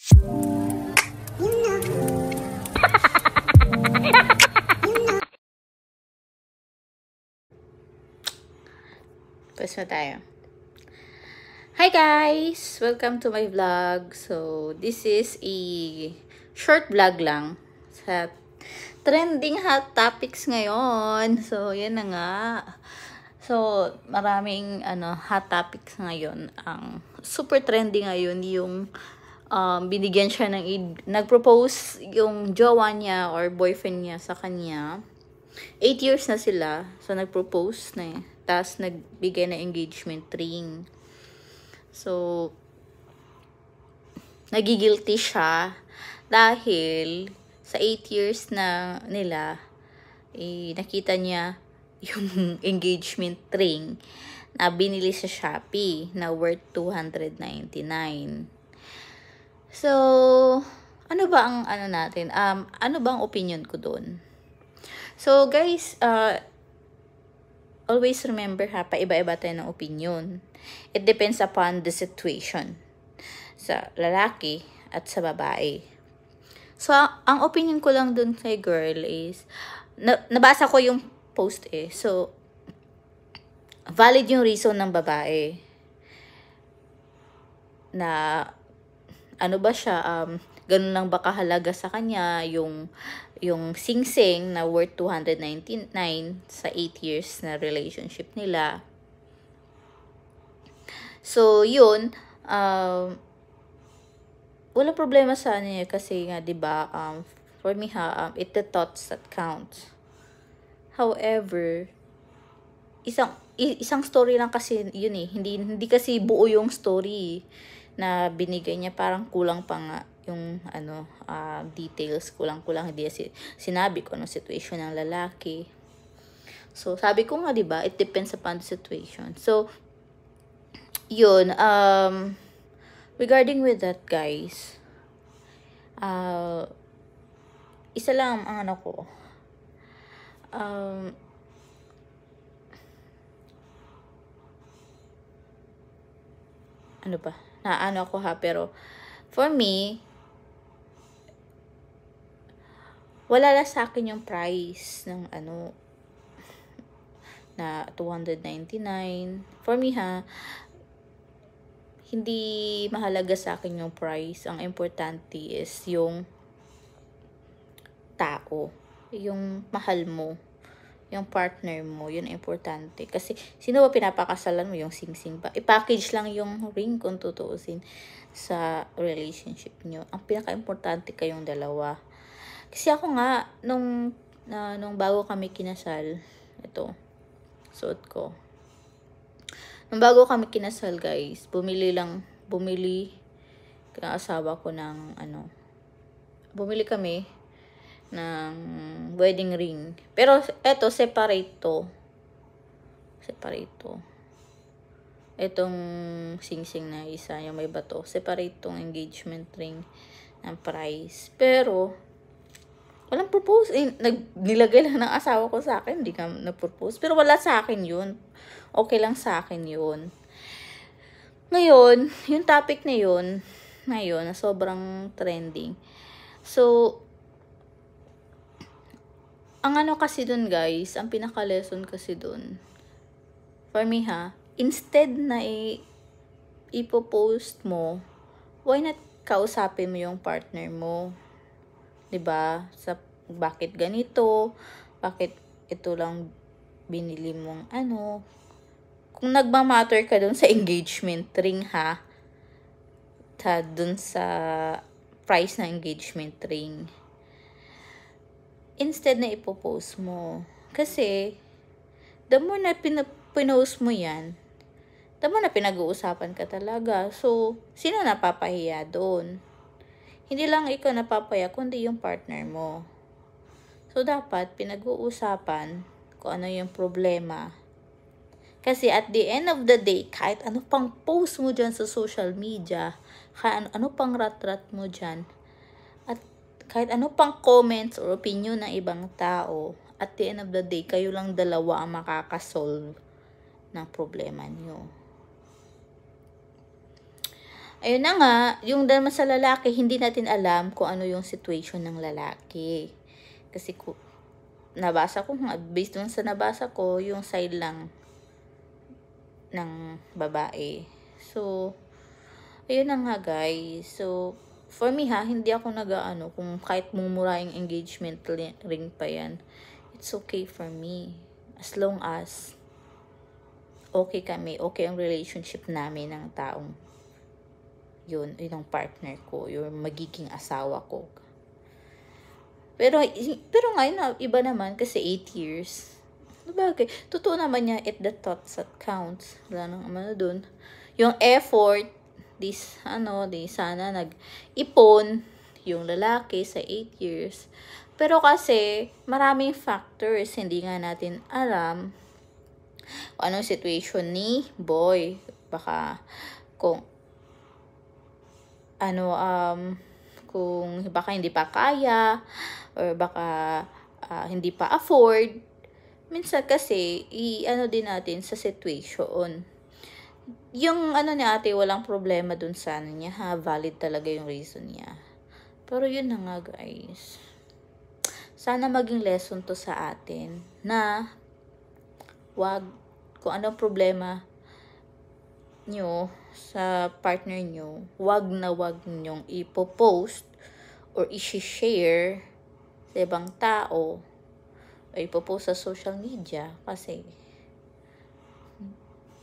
Pwes na tayo. Hi guys! Welcome to my vlog. So, this is a short vlog lang sa trending hot topics ngayon. So, yan na nga. So, maraming hot topics ngayon. Ang super trending ngayon yung binigyan siya nag-propose yung jowa niya or boyfriend niya sa kanya. 8 years na sila. So, nag-propose na eh. Tapos, nagbigay na engagement ring. So, nagigilty siya dahil sa 8 years na nila, nakita niya yung engagement ring na binili sa Shopee na worth $299. So, ano ba ang natin? Ano ba ang opinion ko doon? So, guys, always remember ha, paiba-iba tayo ng opinion. It depends upon the situation. Sa lalaki at sa babae. So, ang opinion ko lang dun kay girl is, nabasa ko yung post eh. So, valid yung reason ng babae. Na, ano ba siya, ganun lang ba kahalaga sa kanya yung sing-sing na worth $299 sa 8 years na relationship nila. So, yun, wala problema sa niya kasi nga, 'di ba, for me ha, it's the thoughts that counts. However, isang story lang kasi yun eh. Hindi kasi buo yung story na binigay niya, parang kulang pa nga yung details, kulang-kulang hindi sinabi ko anong situation ng lalaki. So, sabi ko nga, 'di ba, it depends upon the situation. So, yun, regarding with that, guys, isa lang ang ko, ano ba, ako ha, pero, for me, wala lang sa akin yung price ng na $299. For me ha, hindi mahalaga sa akin yung price. Ang importante is yung tao. Yung mahal mo. Yung partner mo. Yun ang importante. Kasi, sino ba pinapakasalan mo? Yung sing-sing ba? I-package lang yung ring kung tutuusin sa relationship nyo. Ang pinaka-importante kayong dalawa. Kasi ako nga, nung bago kami kinasal, ito, suot ko. Nung bago kami kinasal, guys, bumili ng asawa ko ng bumili kami ng wedding ring. Pero eto, separate to. Etong sing-sing na isa, yung may bato. Separate tong engagement ring ng price. Pero walang propose. Nilagay lang ng asawa ko sa akin. Hindi ka na-propose. Pero wala sa akin yun. Okay lang sa akin yun. Ngayon, yung topic na yun, ngayon, na sobrang trending. So, ang kasi dun, guys, ang pinaka-lesson kasi dun, for me ha, instead na ipopost mo, why not kausapin mo yung partner mo? 'Di ba? Sa bakit ganito? Bakit ito lang binili mong Kung nagmamatter ka dun sa engagement ring ha, dun sa price ng engagement ring, instead na ipopost mo. Kasi, the more na pinost mo yan, the more na pinag-uusapan ka talaga. So, sino napapahiya doon? Hindi lang ikaw napapahiya, kundi yung partner mo. So, dapat pinag-uusapan kung ano yung problema. Kasi at the end of the day, kahit ano pang post mo dyan sa social media, kahit ano pang rat-rat mo dyan, at kahit ano pang comments or opinion ng ibang tao, at the end of the day, kayo lang dalawa ang makakasolve ng problema nyo. ayun na nga, yung naman sa lalaki, hindi natin alam kung ano yung situation ng lalaki. Kasi nabasa ko, based dun sa nabasa ko, yung side lang ng babae. So, ayun na nga guys. So, for me hindi ako nag-ano, kung kahit mumura yung engagement ring pa yan, it's okay for me. As long as okay kami, okay ang relationship namin ng taong yun, yung partner ko, yung magiging asawa ko. Pero ngayon, iba naman kasi 8 years. Bagay, totoo naman niya, at the thoughts that counts. Wala nang ano dun. Yung effort, di sana nag-ipon yung lalaki sa 8 years. Pero kasi, maraming factors, hindi nga natin alam kung anong situation ni boy. Baka, kung baka hindi pa kaya, or baka hindi pa afford. Minsan kasi, din natin sa situation. Yung ni ate, walang problema dun sa niya, valid talaga yung reason niya. Pero yun na nga guys. Sana maging lesson to sa atin na kung anong problema nyo sa partner nyo, wag nyong ipopost or i-share sa ibang tao o ipopost sa social media kasi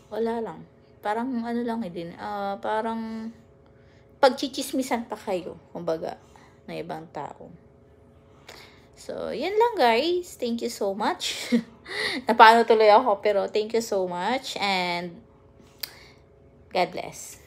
wala lang. Parang lang din, parang pagchichismisan pa kayo, kumbaga, ng ibang tao. So, yan lang guys. Thank you so much. Napaano tuloy ako, pero thank you so much and God bless.